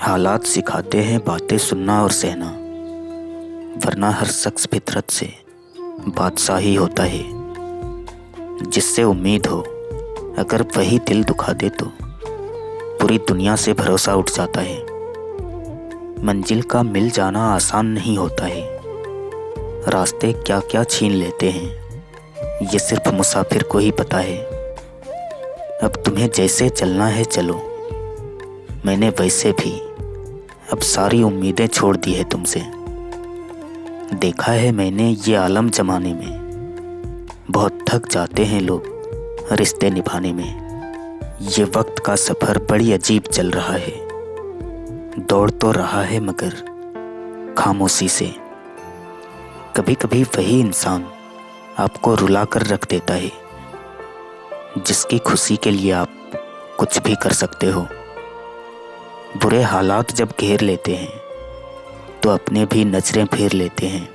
हालात सिखाते हैं बातें सुनना और सहना, वरना हर शख्स फितरत से बादशाह ही होता है। जिससे उम्मीद हो अगर वही दिल दुखा दे तो पूरी दुनिया से भरोसा उठ जाता है। मंजिल का मिल जाना आसान नहीं होता है। रास्ते क्या क्या छीन लेते हैं ये सिर्फ मुसाफिर को ही पता है। अब तुम्हें जैसे चलना है चलो, मैंने वैसे भी अब सारी उम्मीदें छोड़ दी है तुमसे। देखा है मैंने ये आलम जमाने में, बहुत थक जाते हैं लोग रिश्ते निभाने में। ये वक्त का सफ़र बड़ी अजीब चल रहा है, दौड़ तो रहा है मगर खामोशी से। कभी कभी वही इंसान आपको रुला कर रख देता है जिसकी खुशी के लिए आप कुछ भी कर सकते हो। बुरे हालात जब घेर लेते हैं तो अपने भी नजरें फेर लेते हैं।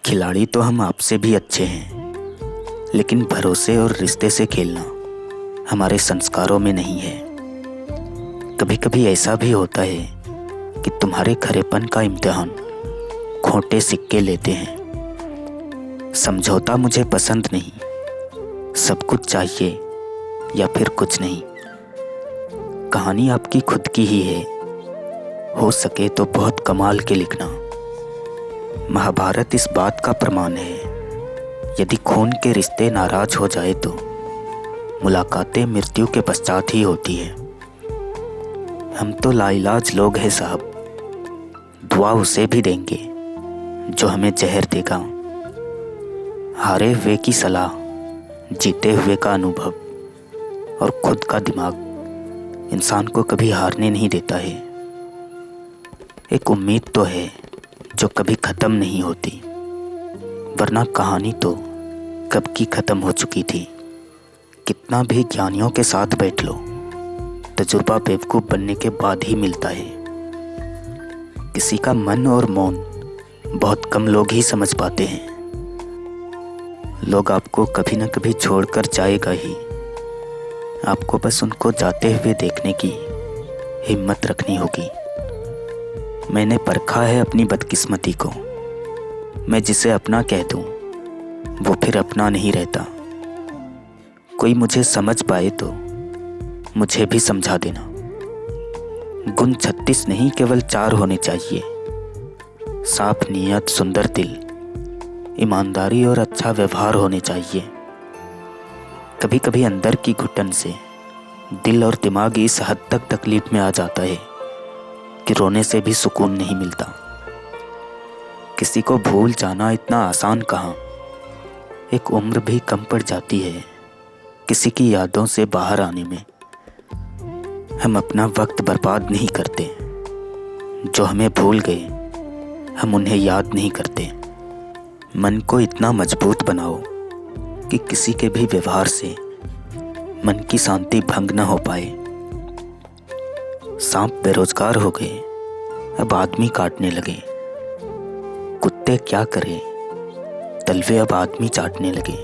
खिलाड़ी तो हम आपसे भी अच्छे हैं, लेकिन भरोसे और रिश्ते से खेलना हमारे संस्कारों में नहीं है। कभी कभी ऐसा भी होता है कि तुम्हारे खरेपन का इम्तिहान खोटे सिक्के लेते हैं। समझौता मुझे पसंद नहीं, सब कुछ चाहिए या फिर कुछ नहीं। कहानी आपकी खुद की ही है, हो सके तो बहुत कमाल के लिखना। महाभारत इस बात का प्रमाण है, यदि खून के रिश्ते नाराज हो जाए तो मुलाकातें मृत्यु के पश्चात ही होती है। हम तो लाइलाज लोग हैं साहब, दुआ उसे भी देंगे जो हमें जहर देगा। हारे हुए की सलाह, जीते हुए का अनुभव और खुद का दिमाग इंसान को कभी हारने नहीं देता है। एक उम्मीद तो है जो कभी ख़त्म नहीं होती, वरना कहानी तो कब की ख़त्म हो चुकी थी। कितना भी ज्ञानियों के साथ बैठ लो, तजुर्बा बेवकूफ़ बनने के बाद ही मिलता है। किसी का मन और मौन बहुत कम लोग ही समझ पाते हैं। लोग आपको कभी न कभी छोड़कर जाएगा ही, आपको बस उनको जाते हुए देखने की हिम्मत रखनी होगी। मैंने परखा है अपनी बदकिस्मती को, मैं जिसे अपना कह दूं वो फिर अपना नहीं रहता। कोई मुझे समझ पाए तो मुझे भी समझा देना। गुण 36 नहीं केवल 4 होने चाहिए। साफ नीयत, सुंदर दिल, ईमानदारी और अच्छा व्यवहार होने चाहिए। कभी कभी अंदर की घुटन से दिल और दिमाग इस हद तक तकलीफ में आ जाता है कि रोने से भी सुकून नहीं मिलता। किसी को भूल जाना इतना आसान कहाँ, एक उम्र भी कम पड़ जाती है किसी की यादों से बाहर आने में। हम अपना वक्त बर्बाद नहीं करते, जो हमें भूल गए हम उन्हें याद नहीं करते। मन को इतना मजबूत बनाओ कि किसी के भी व्यवहार से मन की शांति भंग न हो पाए। सांप बेरोजगार हो गए, अब आदमी काटने लगे। कुत्ते क्या करें, तलवे अब आदमी चाटने लगे।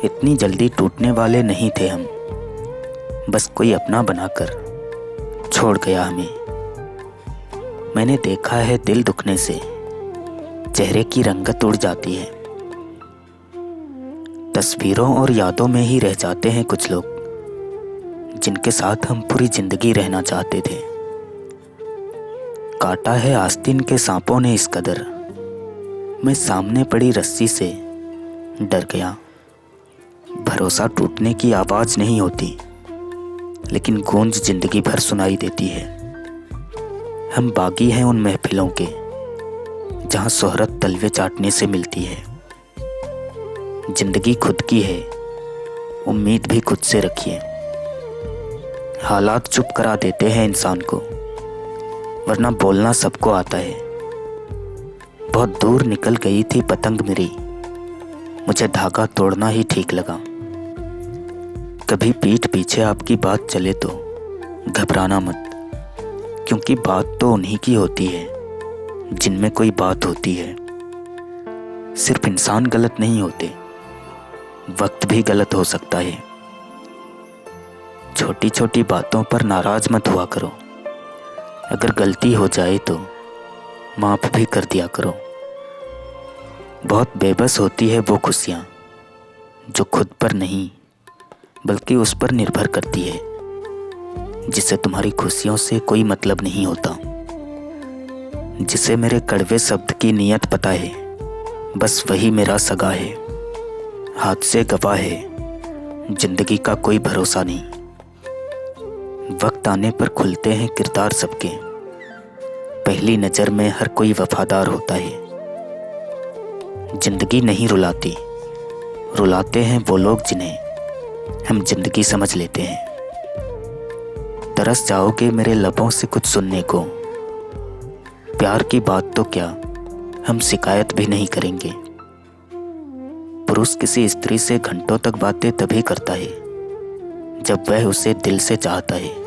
इतनी जल्दी टूटने वाले नहीं थे हम, बस कोई अपना बनाकर छोड़ गया हमें। मैंने देखा है दिल दुखने से चेहरे की रंगत उड़ जाती है। तस्वीरों और यादों में ही रह जाते हैं कुछ लोग, जिनके साथ हम पूरी जिंदगी रहना चाहते थे। काटा है आस्तीन के सांपों ने इस कदर, मैं सामने पड़ी रस्सी से डर गया। भरोसा टूटने की आवाज़ नहीं होती, लेकिन गूंज जिंदगी भर सुनाई देती है। हम बागी हैं उन महफिलों के जहाँ शोहरत तलवे चाटने से मिलती है। जिंदगी खुद की है, उम्मीद भी खुद से रखिए। हालात चुप करा देते हैं इंसान को, वरना बोलना सबको आता है। बहुत दूर निकल गई थी पतंग मेरी, मुझे धागा तोड़ना ही ठीक लगा। कभी पीठ पीछे आपकी बात चले तो घबराना मत, क्योंकि बात तो उन्हीं की होती है जिनमें कोई बात होती है। सिर्फ इंसान गलत नहीं होते, वक्त भी गलत हो सकता है। छोटी छोटी बातों पर नाराज मत हुआ करो। अगर गलती हो जाए तो माफ़ भी कर दिया करो। बहुत बेबस होती है वो खुशियाँ जो खुद पर नहीं बल्कि उस पर निर्भर करती है, जिसे तुम्हारी खुशियों से कोई मतलब नहीं होता, जिसे मेरे कड़वे शब्द की नियत पता है, बस वही मेरा सगा है। हाथ से गवाह है जिंदगी का कोई भरोसा नहीं। वक्त आने पर खुलते हैं किरदार सबके, पहली नज़र में हर कोई वफादार होता है। जिंदगी नहीं रुलाती, रुलाते हैं वो लोग जिन्हें हम जिंदगी समझ लेते हैं। तरस जाओगे मेरे लबों से कुछ सुनने को, प्यार की बात तो क्या हम शिकायत भी नहीं करेंगे। पुरुष किसी स्त्री से घंटों तक बातें तभी करता है जब वह उसे दिल से चाहता है।